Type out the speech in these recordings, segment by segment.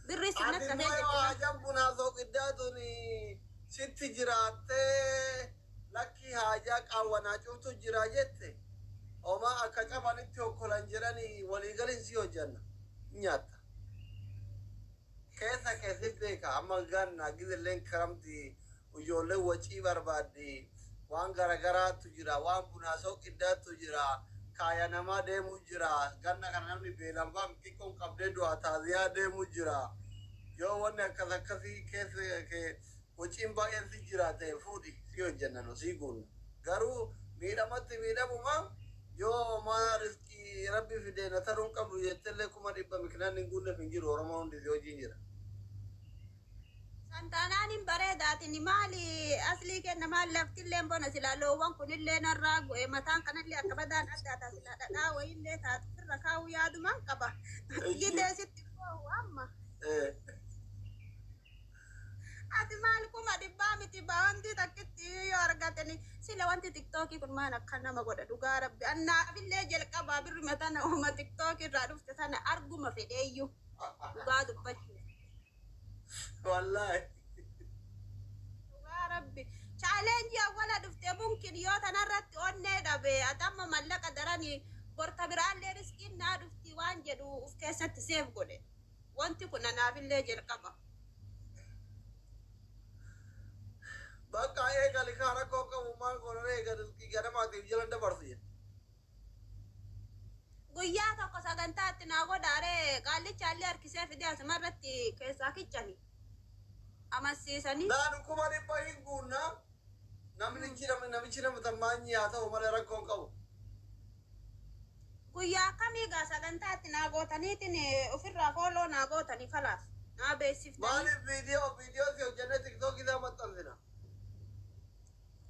بري سنك عادي كفيل ما جتنا جنبنا ذوق الدادوني ست جرات لكي هاجاك أو أنا شفت جراجتي وما أكتب أن أنت وكلانجراني وليقلن سيو جنة نياتا كيسا كيسي بيكا أما غانا قد اللين كرمتي وجولي وچي بربادي وان غرغرا تجرا وان بناسو كدا تجرا كايا نما دي مجرا غانا كان نمني بيلان فام كيكون قبل دو أتازيا دي مجرا يو وانا كذا كذي كيسي كي وچين باين سجرا تي فودي سيو جنة نو سيقول غارو ميدا متي ميدا بما يو ما رزقي ربي في دينا ترون قبل يتلكم ربا مكنان نقول نفنجر ورمان دي زيو جنجرا سنتانان بريدات إني مالي أصلي كنا مال لفت اللي بنا سلا لو وان كن اللي نراق ومتان كان اللي أكبدان أداتا سلا دا وإني تاتفر ركاو يادو من قبا جدا ستي فوه أما أدي مالكم أدي بامي تباوندي تكتي يارغتني سلا وانتي تيك توكي كن ما نكنا ما قد دوغا ربي أنا بالله جل قبا برمتانا وما تيك توكي رادوفت تانا أرجو ما في ديو دوغا دبتي والله يا ربي challenge ولا دفت ممكن يوت انا رت اوني دبي اتم ملك دراني برتبران لي ريسكين نا دفتي وانجدو وفكست سيف غودي وانت كنا نابل لي جل قبا بقى ايه قال لك انا كوكا وما قولنا قال كي انا ما تيجي لنا برسي guyyaa tokko sagantaatti naa godhaare qaallichi haalli harkisee fide asumarratti keessaa kichani amassiisanii لا نكما نبغى نقولنا نمشي نمتماني هذا وما نرى كوكا guyyaa kamiigaa sagantaatti naa gootaniitiin ofirraa fooloo naa gootanii falaas naa ما beeksiftanii فيديو في جنة تيك توك إذا ما تنزلنا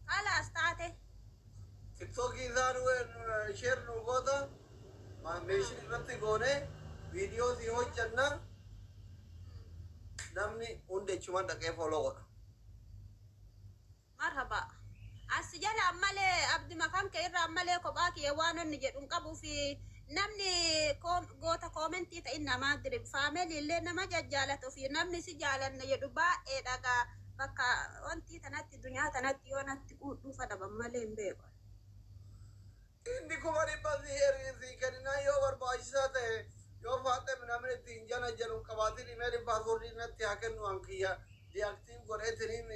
falaas taate تيك توك إذا نو شير نقودا ما ماشي نرتي قونه فيديو في هو جنة نمني أندى شو ما دكتور فولو قنا مرحبا السجل عمالي عبد مكان كير عمالي كوباك يوانو نجد انقبو في نمني قوتا كومنتي تإنا ما درب فاميلي اللي نما ججالتو في نمني سجالا نجد باقي داقا بكا وانتي تناتي دنيا تناتي وناتي قودو فدبا مالين بيبا إني كما نبغى زي كنا يوبر بايساته يو فاتة من أمري تينجانا جلون كباتي ميري باسورد نتي أكن نوانكيا دي أكتيم كره ترين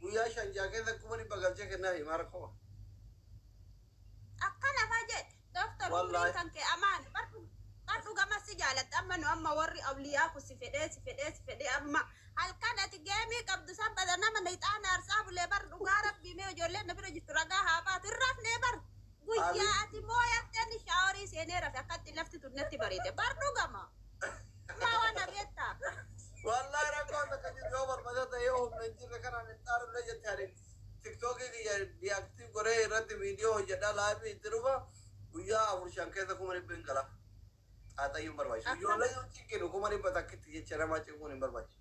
بويا شنجا كذا كما نبغى جاك ناي ماركو akkana faje doftar Wallahi. umrin kanke aman bardu gama sijalat amma no amma warri awliya ku sifede amma halkan ati gemi qabdu sabada nama naytana arsabu le bardu garab bi me jolle na biro jitu raga ha ba tiraf ne bar guyya ati moya tan shawari sene rafa katti lafti tunnati barite bardu gama ma wana betta والله ركون تكجي يوبر بدأت يوم نجيب كنا نتعرف لجت هاري تيك توك كي دي أكتيف كره رد فيديو جدا لايف يتروفا ويا أفرشان كذا كمان يبين كلا आता येऊन बरवायची योला येऊन चिके नको मारी पता किती चरमाचे कोणी बरवायची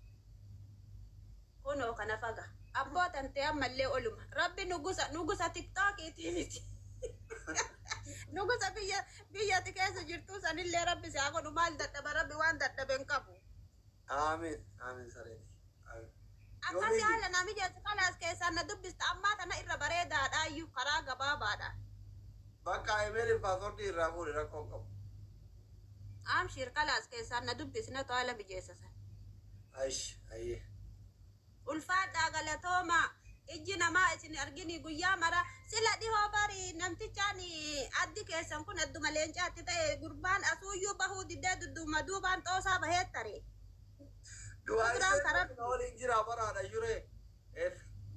kuno kana faga abbotan te amalle oluma rabbi nugusa tiktok itiniti nugusa biya tikesa jirtu sanille rabbi sa ko mal dadda rabbi wan dadda ben kabu آمين آمين سريع آمين akkasi haala namichi as kalaas keessaa na dubbista ammaa tana irra bareedaadha iyyuu karaa gabaabaadha بقى إيميل باسورد يرافون يراكم amshir kalaas keessaa na dubbisna toala mijeessasan أيش أيه ulfaadhaa galatooma ijji namaa isin argini guyyaa mara sila dhihoo bari namtichaan addi keessan kun adduma leencaatti ta'e gurbaan asuuyyuu bahuu diddee dudduuma duubaan xoosaa baheettare دعاء كرب نقول إنجيل عبارة عن جوري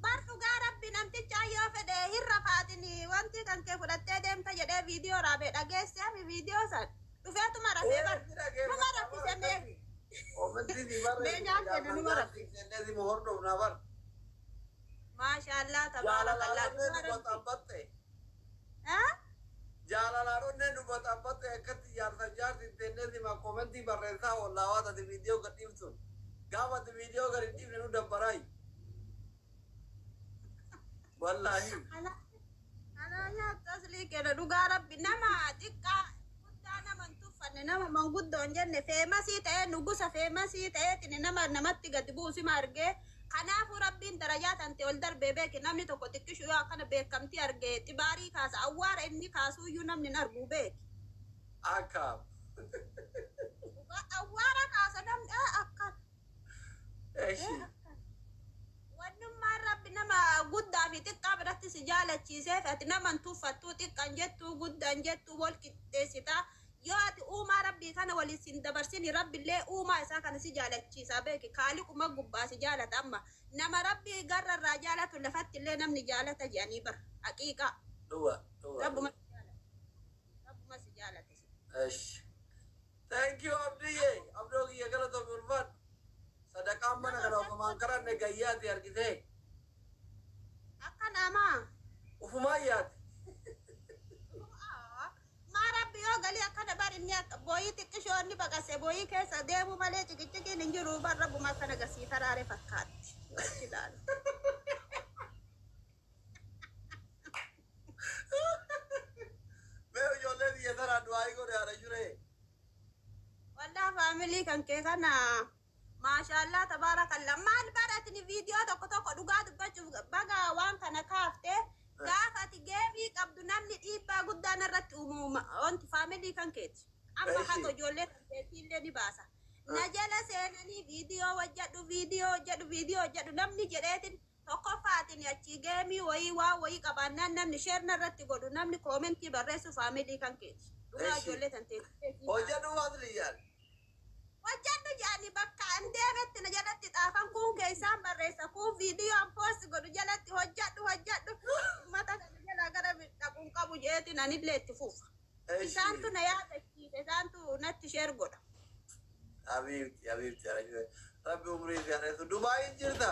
bar dhugaa rabbi namticha yoo fedhe hirra faatini wanti kan kee fudhattee deemta jedhee viidiyoo raabee dhageesse ami viidiyoo san dhufeetuma rafee bar numa raffise mee ومنتي دي مرة Beenyaan keenya numa raffe. دي مهور دوبنا بر maashaallah جالا tabaarakallah لا نبغى تبتة ها جالا لا نبغى تبتة كتير يار سجار تنتظر دي ما كومنتي برنسا ولا واحد دي فيديو كتير سون قامت فيديو كتير نو دبراي والله ana nyaata aslii kenna dhugaa rabbi nama xiqqaa guddaa nama hin tuffanne kan nama manguddoon jenne feemasii ta'ee nugusa feemasii ta'eetiin namatti gadi buusi margee kanaafu rabbiin darajaa tante ol darbee beeki namni tokko xiqqishu yoo akkana beekamtii argee xibaarii kaasa awwaara inni kaasuuyyuu namni hin arguu beeki. Akkam. Awwaara kaasa namni akkan. Eeshi. Wannummaan rabbi nama guddaa fi xiqqaa biratti si jaalachiisee ati nama hin tuffattuu xiqqaan jettuu guddaan jettuu wal qixxeessitaa. Yoo ati uumaa rabbii kana waliin sin dabarsini rabbillee uumaa isaa kana si jaalachiisa beeki kaaliquma gubbaa si jaalata amma nama rabbii garrarraa jaalatu lafatti illee namni jaalata jedhanii bar haqiiqa rabbuma si jaalata. Thank you Abdiye Abdoogiye galata burfan sadaqaan mana kana ofumaan karanne gayyaati argite akka namaa ufumaa yaati. Rabbi yoo galii akkana bar inni booyii xiqqishoonni baqase booyii keessa deemu malee ciqicciqiin hin jiru bar rabbuma akkana gasii taraare fakkaatti. Mee ijoollee biyya tanaa du'aa godhe haadha juree. Waldaa faamilii kan kee kana maashaallah tabaarakallah maal baratini viidiyoo tokko dhugaa dubbachuuf baga waan kana kaaftee. Gaafa ati geemii qabdu namni dhiibbaa guddaan irratti uumama wanti faamilii kan keeti. Amma haga ijoollee tanteetiillee ni baasa. Na jala seenanii viidiyoo hojjedhu namni jedheetin tokkoffaatiin achi geemii wayii qabaannaan namni sheerna irratti godhu namni koomentii barreessu faamilii kan keeti. Dhugaa ijoollee tanteetiillee. Hojjedhu maatri yaali. Hojjedhu jaani bakka an deemetti na jalatti xaafan kun keessaan barreessa kun viidiyoon poost godhu jalatti hojjedhu mata kana jala gara dhaquun qabu jeetiin anillee itti fuufa. Isaantu na yaadachiise isaantu natti sheer godha. Habiibti rabbi umrii fi haadheetu Dubaayin jirta.